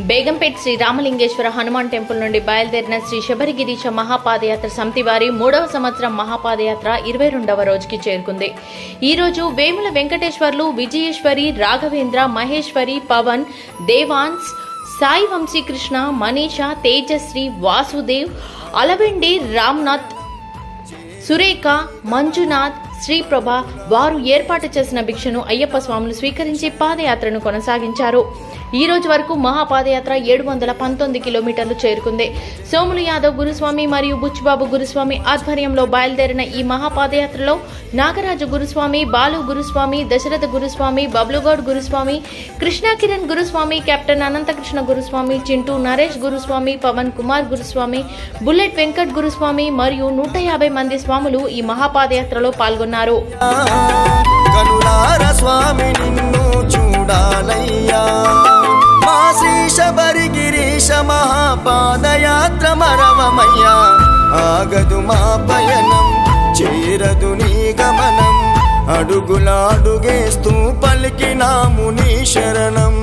Begumpet Shri Ramalingeswara Hanuman temple నుండి బయలుదేరిన శ్రీ శబరిగిరీశ మహాపాదయాత్ర సమితి వారి 3వ సంవత్సరం మహాపాదయాత్ర 22వ రోజుకి చేరుకుంది. ఈ రోజు వేముల వెంకటేశ్వర్లు, విజయేశ్వరి, రాఘవేంద్ర, మహేశ్వరి, పవన్, దేవాన్స్, సాయి వంశీకృష్ణ, మనీష, తేజశ్రీ, వాసుదేవ్, అలవెండి, రామ్నాథ్, సురేఖ, మంజునాథ్, శ్రీప్రభ వారు ఏర్పాటు చేసిన భిక్షను అయ్యప్ప స్వాములు స్వీకరించి పాదయాత్రను కొనసాగించారు. ఈ రోజు వరకు మహాపాదయాత్ర 719 కిలోమీటర్లు చేరుకుంది. సోములు యాదవ్ గురుస్వామి మరియు బుచ్చిబాబు గురుస్వామి ఆధ్వర్యంలో బయలుదేరిన ఈ మహాపాదయాత్రలో నాగరాజు గురుస్వామి, బాలు గురుస్వామి, దశరథ గురుస్వామి, బబ్లుగౌడ్ గురుస్వామి, కృష్ణకిరణ్ గురుస్వామి, కెప్టెన్ అనంతకృష్ణ గురుస్వామి, చింటూ నరేష్ గురుస్వామి, పవన్ కుమార్ గురుస్వామి, బుల్లెట్ వెంకట్ గురుస్వామి మరియు 150 మంది స్వాములు ఈ మహాపాదయాత్రలో పాల్గొన్నారు. శబరిగిరీశ మహాపాదయాత్ర మరవమయ్యా, ఆగదు మా పయనం, చేరదు నీ గమనం, అడుగులాడుగేస్తూ పలికినాము నీ శరణం.